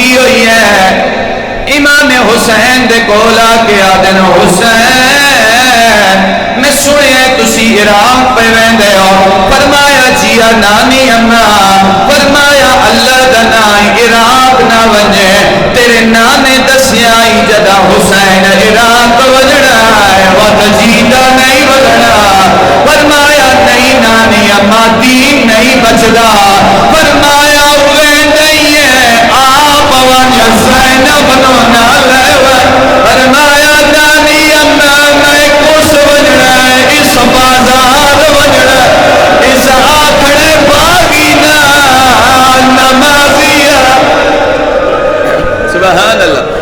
لگی ہوئی ہے امام حسین دے کولا کے آدن حسین میں سنے تسی عراق پہ ویندے ہو فرمایا جیا نانی اماں فرمایا اللہ دا نام عراق نہ ونجے تیرے نانے دسیائی جدا حسین عراق وجڑا ہے وقت جیدہ نہیں وجڑا فرمایا نہیں نانی اماں دین نہیں بچدا فرمایا ہوئے نہیں ہے آپ ونج زینب نو نہ لے فرمایا نانی اماں میں کس وجڑا ہے اس بازار وجڑا اس آکھڑے باغی نا نمازیہ سبحان اللہ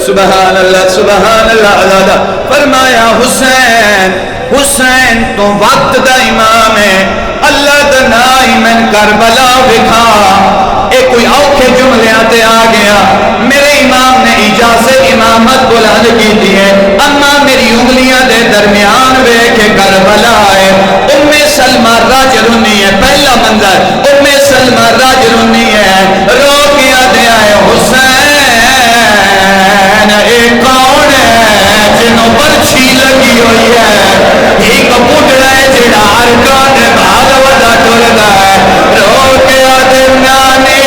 سبحان اللہ سبحان اللہ علیہ فرمایا حسین حسین تو وقت دا امام ہے اللہ دا نام کربلا وکھا اے کوئی اوکھے جملے آتے آ گیا میرے امام نے اجازت امامت بلند کی دی ہے اما میری انگلیاں دے درمیان وے کہ کربلا ہے سلمہ راجرونی ہے پہلا منظر سلمہ راجرونی ہے رو کیا دیا ہے حسین ایک کون ہے جنہوں برچھی لگی ہوئی ہے ایک بڑھڑا ہے جڑا ارکان بھاگ ودا ٹردا ہے رو کیا دے نانی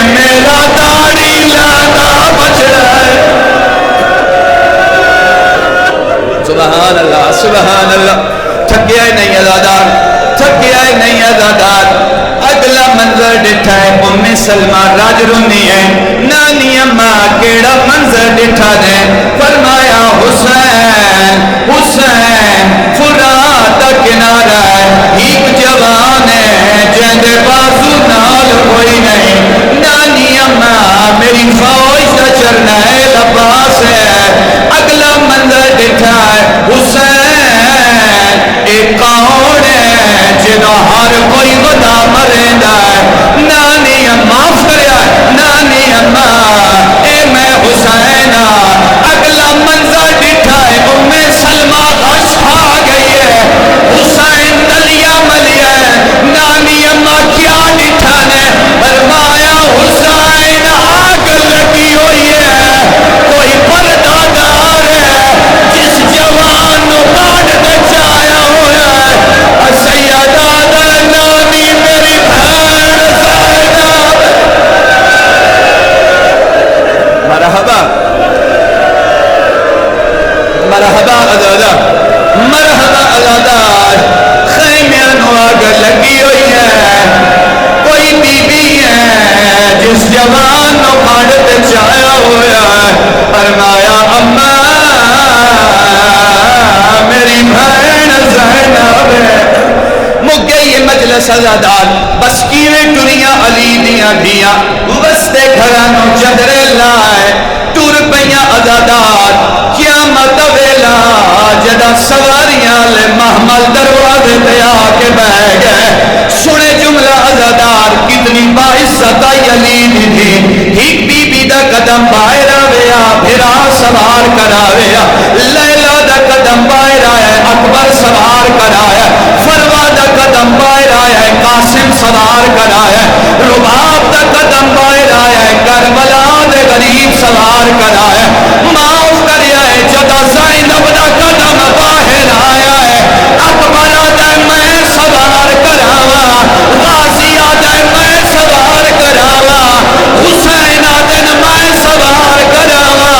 میرا داڑھی لانا بچڑا ہے سبحان اللہ سبحان اللہ تھکیا ہی نہیں ازادار تھکیا ہی نہیں ازادار اگلا منظر ڈٹھا ہے سلمہ راجرونی ہے نانی اماں کیڑا منظر ڈٹھا دے فرمایا حسین حسین فرات کنارہ ہے ایک جوان ہے جہاں بازو نال کوئی نہیں نانی اماں میری فوج دا چرنا ہے لباس ہے اگلا منظر ڈٹھا ہے حسین ایک کون ہے جنہوں ہر کوئی ودا مریندا ہے نانی معاف کریا نانی اماں اے میں حسین اگلا منظر ڈٹھا ہے سلمہ غش آ گئی ہے حسین تلیا ملیا ہے نانی اماں کیا ڈٹھا نے فرمایا حسین آگ لگی ہوئی ہے کوئی پردہ دار ہے جس جوان نو کاٹ دے چایا ہوا ہے سیدہ نانی میری بہن زینب مرحبا مرحبا ازادہ مرحبا ازادہ خیمیاں نو آگ لگی ہوئی ہے کوئی بی بی ہے جس جوان نو کاٹ دے چایا ہوا ہے فرمایا اماں میری بہن زینب مکے یہ مجلس ازادار بس کیویں ٹریاں علی دیاں دیاں وستے گھرانوں چدرے لائے ٹر پیاں ازادار قیامت ویلا جدا سواریاں لے محمل دروازے تے آ کے بہ گئے سنے جملہ ازادار کتنی باعزت علی دی تھی ایک بی بی دا قدم باہر آویا پھرا سوار کراویا لیلا دا قدم باہر آیا اکبر سوار کرایا فروا دا قدم باہر آیا قاسم سوار کرایا رباب دا قدم باہر آیا کربلا دے غریب سوار کرایا معاف کریا ہے جدا زینب دا قدم باہر آیا ہے اکبر دا میں سوار کراوا غازی دا میں سوار کراوا حسین دا میں سوار کراوا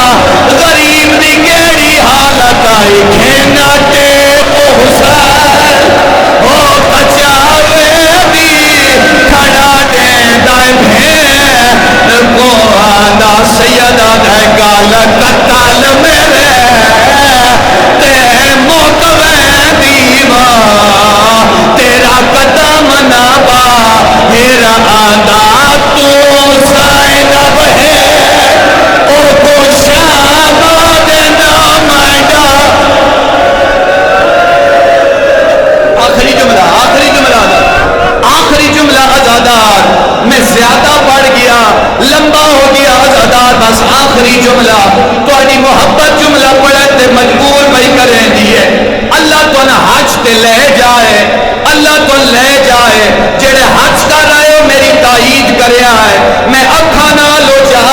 غریب دی کیڑی حالت آئی کھینا ٹیپ حسین او بچاوے بھی کھڑا دے دائے بھین کو آدھا سیدہ دے گال قتال میرے تے موقوے دیوا تیرا قدم نابا میرا آدھا تو زینب ہے او کو شام دینا مائنڈا آخری جملہ ازادار میں زیادہ بڑھ گیا لمبا ہو گیا ازادار بس آخری جملہ تو اڈی محبت جملہ پڑھے تے مجبور بھئی کریں دیئے اللہ تو نہ حج تے لے جائے اللہ تو لے جائے جڑے حج کر رہے ہو میری تائید کریا ہے میں اکھا نہ لو جہاں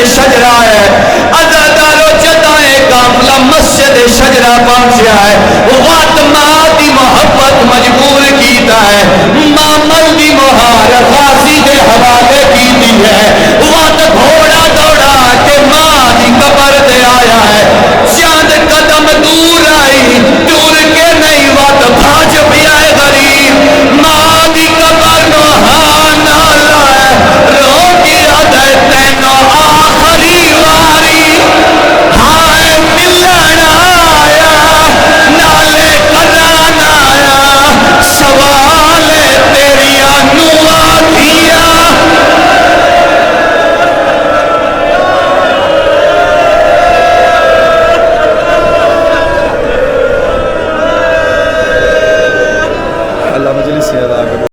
شجرہ ہے عزادارو جدائے کافلہ مسجد شجرہ پہنچیا ہے وقت ماں دی محبت مجبور کیتا ہے مامل دی مہار غازی دے حوالے کیتی ہے وقت گھوڑا دوڑا کے ماں دی قبر دے آیا ہے چاند قدم دور آئی دور کے نہیں وقت بھاج پیا ہے غریب ماں دی قبر نو ہاں نالا ہے رو گیا دے تینو آخری واری ہائے ملن آیا نالے کران آیا سوال تیریاں نوا دیا اللہ مجلس سے ادا کرو